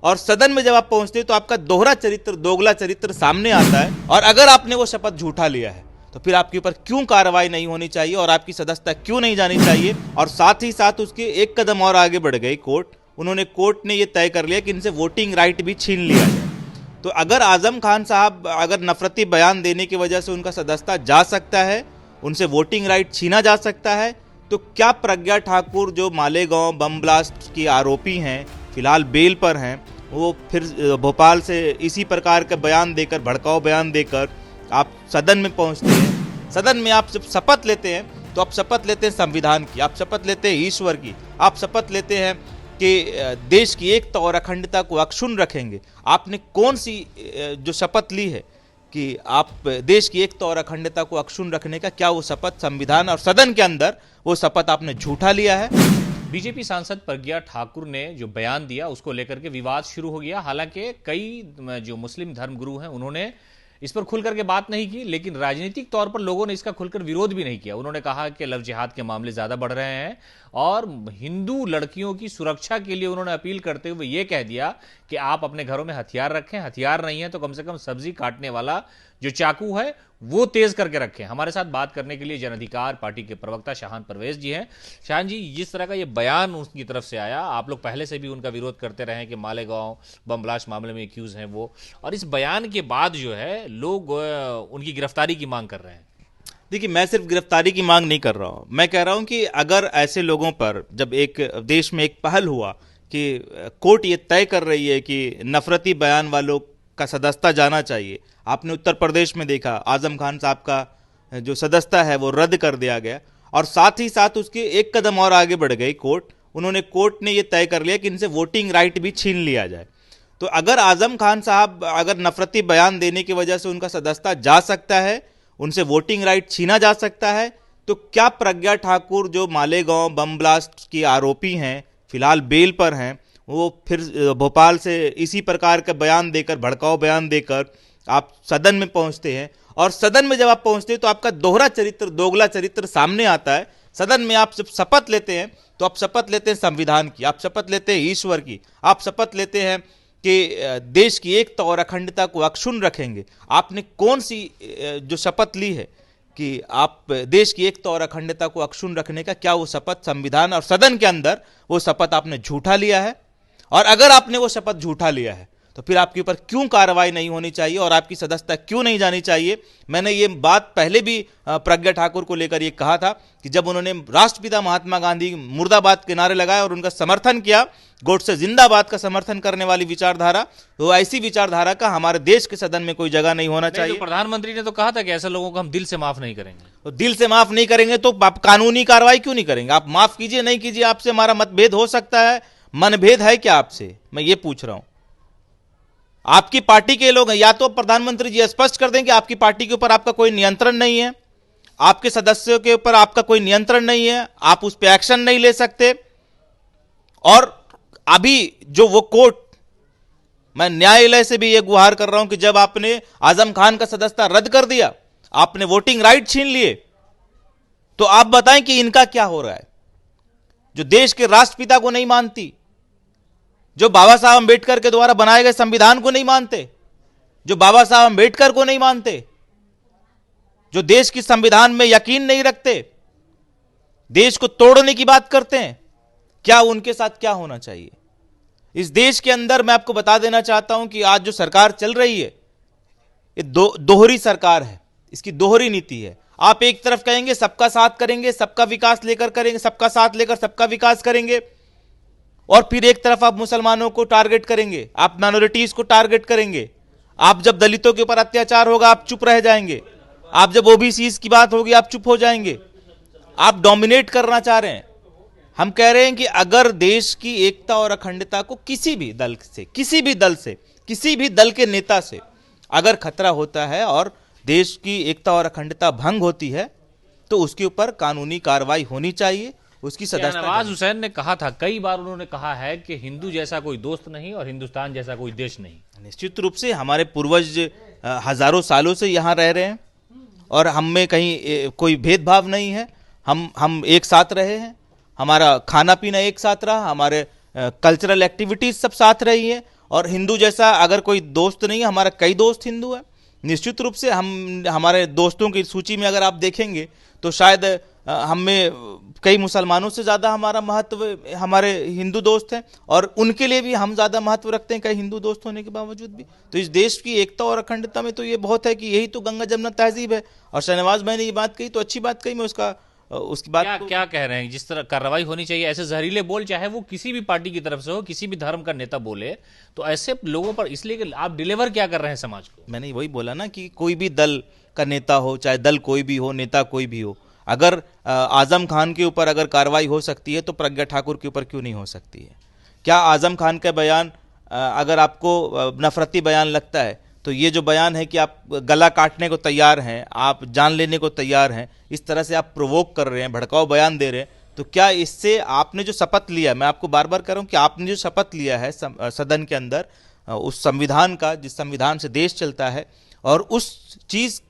और सदन में जब आप पहुंचते हैं तो आपका दोहरा चरित्र, दोगला चरित्र सामने आता है। और अगर आपने वो शपथ झूठा लिया है तो फिर आपके ऊपर क्यों कार्रवाई नहीं होनी चाहिए और आपकी सदस्यता क्यों नहीं जानी चाहिए। और साथ ही साथ उसके एक कदम और आगे बढ़ गई कोर्ट। कोर्ट ने ये तय कर लिया कि इनसे वोटिंग राइट भी छीन लिया जाए। तो अगर आजम खान साहब अगर नफरती बयान देने की वजह से उनका सदस्यता जा सकता है, उनसे वोटिंग राइट छीना जा सकता है, तो क्या प्रज्ञा ठाकुर जो मालेगांव बम ब्लास्ट की आरोपी हैं, फिलहाल बेल पर हैं, वो फिर भोपाल से इसी प्रकार का बयान देकर, भड़काऊ बयान देकर आप सदन में पहुंचते हैं। सदन में आप जब शपथ लेते हैं तो आप शपथ लेते हैं संविधान की, आप शपथ लेते हैं ईश्वर की, आप शपथ लेते हैं कि देश की एकता और अखंडता को अक्षुण्ण रखेंगे। आपने कौन सी जो शपथ ली है कि आप देश की एकता और अखंडता को अक्षुण्ण रखने का, क्या वो शपथ संविधान और सदन के अंदर वो शपथ आपने झूठा लिया है? बीजेपी सांसद प्रज्ञा ठाकुर ने जो बयान दिया उसको लेकर के विवाद शुरू हो गया। हालांकि कई जो मुस्लिम धर्मगुरु हैं उन्होंने इस पर खुल करके बात नहीं की, लेकिन राजनीतिक तौर पर लोगों ने इसका खुलकर विरोध भी नहीं किया। उन्होंने कहा कि लव जिहाद के मामले ज्यादा बढ़ रहे हैं और हिंदू लड़कियों की सुरक्षा के लिए उन्होंने अपील करते हुए यह कह दिया कि आप अपने घरों में हथियार रखें, हथियार नहीं है तो कम से कम सब्जी काटने वाला जो चाकू है वो तेज करके रखें। हमारे साथ बात करने के लिए जन अधिकार पार्टी के प्रवक्ता शाहान परवेज जी हैं। शाहान जी, जिस तरह का ये बयान उनकी तरफ से आया, आप लोग पहले से भी उनका विरोध करते रहे कि मालेगांव बम ब्लास्ट मामले में एक्यूज हैं वो, और इस बयान के बाद जो है लोग उनकी गिरफ्तारी की मांग कर रहे हैं। देखिए, मैं सिर्फ गिरफ्तारी की मांग नहीं कर रहा हूं, मैं कह रहा हूं कि अगर ऐसे लोगों पर, जब एक देश में एक पहल हुआ कि कोर्ट ये तय कर रही है कि नफरती बयान वालों का सदस्यता जाना चाहिए। आपने उत्तर प्रदेश में देखा, आजम खान साहब का जो सदस्यता है वो रद्द कर दिया गया, और साथ ही साथ उसके एक कदम और आगे बढ़ गई कोर्ट। कोर्ट ने ये तय कर लिया कि इनसे वोटिंग राइट भी छीन लिया जाए। तो अगर आजम खान साहब अगर नफरती बयान देने की वजह से उनका सदस्यता जा सकता है, उनसे वोटिंग राइट छीना जा सकता है, तो क्या प्रज्ञा ठाकुर जो मालेगांव बम ब्लास्ट की आरोपी हैं, फिलहाल बेल पर हैं, वो फिर भोपाल से इसी प्रकार का बयान देकर, भड़काऊ बयान देकर आप सदन में पहुंचते हैं। और सदन में जब आप पहुंचते हैं तो आपका दोहरा चरित्र, दोगला चरित्र सामने आता है। सदन में आप जब शपथ लेते हैं तो आप शपथ लेते हैं संविधान की, आप शपथ लेते हैं ईश्वर की, आप शपथ लेते हैं कि देश की एकता और अखंडता को अक्षुण्ण रखेंगे। आपने कौन सी जो शपथ ली है कि आप देश की एकता और अखंडता को अक्षुण्ण रखने का, क्या वो शपथ संविधान और सदन के अंदर वो शपथ आपने झूठा लिया है? और अगर आपने वो शपथ झूठा लिया है तो फिर आपके ऊपर क्यों कार्रवाई नहीं होनी चाहिए और आपकी सदस्यता क्यों नहीं जानी चाहिए? मैंने ये बात पहले भी प्रज्ञा ठाकुर को लेकर ये कहा था कि जब उन्होंने राष्ट्रपिता महात्मा गांधी मुर्दाबाद के नारे लगाए और उनका समर्थन किया, गोडसे जिंदाबाद का समर्थन करने वाली विचारधारा, तो ऐसी विचारधारा का हमारे देश के सदन में कोई जगह नहीं होना चाहिए। तो प्रधानमंत्री ने तो कहा था कि ऐसे लोगों को हम दिल से माफ नहीं करेंगे। तो दिल से माफ नहीं करेंगे तो आप कानूनी कार्रवाई क्यों नहीं करेंगे? आप माफ कीजिए, नहीं कीजिए, आपसे हमारा मतभेद हो सकता है, मनभेद है क्या आपसे, मैं ये पूछ रहा हूं। आपकी पार्टी के लोग हैं, या तो प्रधानमंत्री जी स्पष्ट कर दें कि आपकी पार्टी के ऊपर आपका कोई नियंत्रण नहीं है, आपके सदस्यों के ऊपर आपका कोई नियंत्रण नहीं है, आप उस पर एक्शन नहीं ले सकते। और अभी जो वो कोर्ट, मैं न्यायालय से भी ये गुहार कर रहा हूं कि जब आपने आजम खान का सदस्यता रद्द कर दिया, आपने वोटिंग राइट छीन लिए, तो आप बताएं कि इनका क्या हो रहा है? जो देश के राष्ट्रपिता को नहीं मानती, जो बाबा साहब अंबेडकर के द्वारा बनाए गए संविधान को नहीं मानते, जो बाबा साहब अंबेडकर को नहीं मानते, जो देश की संविधान में यकीन नहीं रखते, देश को तोड़ने की बात करते हैं, क्या उनके साथ क्या होना चाहिए? इस देश के अंदर मैं आपको बता देना चाहता हूं कि आज जो सरकार चल रही है, ये दोहरी सरकार है, इसकी दोहरी नीति है। आप एक तरफ कहेंगे सबका साथ करेंगे, सबका विकास लेकर करेंगे, सबका साथ लेकर सबका विकास करेंगे, और फिर एक तरफ आप मुसलमानों को टारगेट करेंगे, आप माइनॉरिटीज को टारगेट करेंगे। आप जब दलितों के ऊपर अत्याचार होगा आप चुप रह जाएंगे, आप जब ओबीसीज की बात होगी आप चुप हो जाएंगे। आप डोमिनेट करना चाह रहे हैं। हम कह रहे हैं कि अगर देश की एकता और अखंडता को किसी भी दल से, किसी भी दल से, किसी भी दल के नेता से अगर खतरा होता है और देश की एकता और अखंडता भंग होती है, तो उसके ऊपर कानूनी कार्रवाई होनी चाहिए। उसकी सदस्यता, नवाज हुसैन ने कहा था, कई बार उन्होंने कहा है कि हिंदू जैसा कोई दोस्त नहीं और हिंदुस्तान जैसा कोई देश नहीं। निश्चित रूप से हमारे पूर्वज हजारों सालों से यहाँ रह रहे हैं और हम में कहीं कोई भेदभाव नहीं है। हम एक साथ रहे हैं, हमारा खाना पीना एक साथ रहा, हमारे कल्चरल एक्टिविटीज सब साथ रही है, और हिंदू जैसा अगर कोई दोस्त नहीं है, हमारा कई दोस्त हिंदू है। निश्चित रूप से हम हमारे दोस्तों की सूची में अगर आप देखेंगे तो शायद हम में कई मुसलमानों से ज़्यादा हमारा महत्व हमारे हिंदू दोस्त हैं, और उनके लिए भी हम ज़्यादा महत्व रखते हैं कई हिंदू दोस्त होने के बावजूद भी। तो इस देश की एकता और अखंडता में तो ये बहुत है कि यही तो गंगा जमुना तहजीब है। और शहनवाज भाई ने ये बात कही तो अच्छी बात कही, मैं उसकी बात क्या क्या कह रहे हैं? जिस तरह कार्रवाई होनी चाहिए, ऐसे जहरीले बोल चाहे वो किसी भी पार्टी की तरफ से हो, किसी भी धर्म का नेता बोले, तो ऐसे लोगों पर, इसलिए कि आप डिलीवर क्या कर रहे हैं समाज को? मैंने वही बोला ना कि कोई भी दल का नेता हो, चाहे दल कोई भी हो, नेता कोई भी हो, अगर आजम खान के ऊपर अगर कार्रवाई हो सकती है तो प्रज्ञा ठाकुर के ऊपर क्यों नहीं हो सकती है? क्या आजम खान का बयान अगर आपको नफरती बयान लगता है तो ये जो बयान है कि आप गला काटने को तैयार हैं, आप जान लेने को तैयार हैं, इस तरह से आप प्रोवोक कर रहे हैं, भड़काऊ बयान दे रहे हैं, तो क्या इससे आपने जो शपथ लिया, मैं आपको बार बार कह रहा हूं कि आपने जो शपथ लिया है सदन के अंदर उस संविधान का, जिस संविधान से देश चलता है, और उस चीज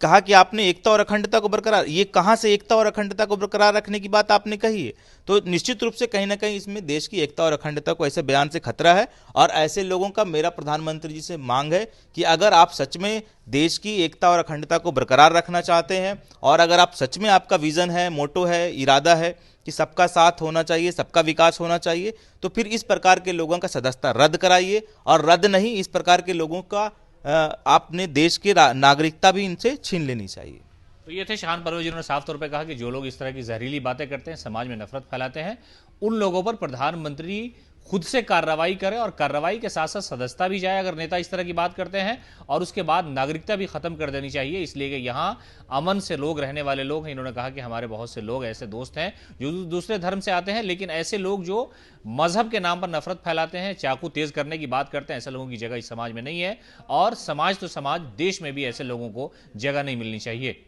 कहा कि आपने एकता और अखंडता को बरकरार, ये कहां से एकता और अखंडता को बरकरार रखने की बात आपने कही है? तो निश्चित रूप से कहीं ना कहीं इसमें देश की एकता और अखंडता को ऐसे बयान से खतरा है। और ऐसे लोगों का मेरा प्रधानमंत्री जी से मांग है कि अगर आप सच में देश की एकता और अखंडता को बरकरार रखना चाहते हैं, और अगर आप सच में आपका विजन है, मोटो है, इरादा है कि सबका साथ होना चाहिए, सबका विकास होना चाहिए, तो फिर इस प्रकार के लोगों का सदस्यता रद्द कराइए। और रद्द नहीं, इस प्रकार के लोगों का आपने देश की नागरिकता भी इनसे छीन लेनी चाहिए। तो ये थे शान परवेज, जिन्होंने साफ तौर पे कहा कि जो लोग इस तरह की जहरीली बातें करते हैं, समाज में नफरत फैलाते हैं, उन लोगों पर प्रधानमंत्री खुद से कार्रवाई करे, और कार्रवाई के साथ साथ सदस्यता भी जाए अगर नेता इस तरह की बात करते हैं, और उसके बाद नागरिकता भी खत्म कर देनी चाहिए। इसलिए कि यहाँ अमन से लोग रहने वाले लोग हैं। इन्होंने कहा कि हमारे बहुत से लोग ऐसे दोस्त हैं जो दूसरे धर्म से आते हैं, लेकिन ऐसे लोग जो मजहब के नाम पर नफरत फैलाते हैं, चाकू तेज करने की बात करते हैं, ऐसे लोगों की जगह इस समाज में नहीं है। और समाज तो समाज, देश में भी ऐसे लोगों को जगह नहीं मिलनी चाहिए।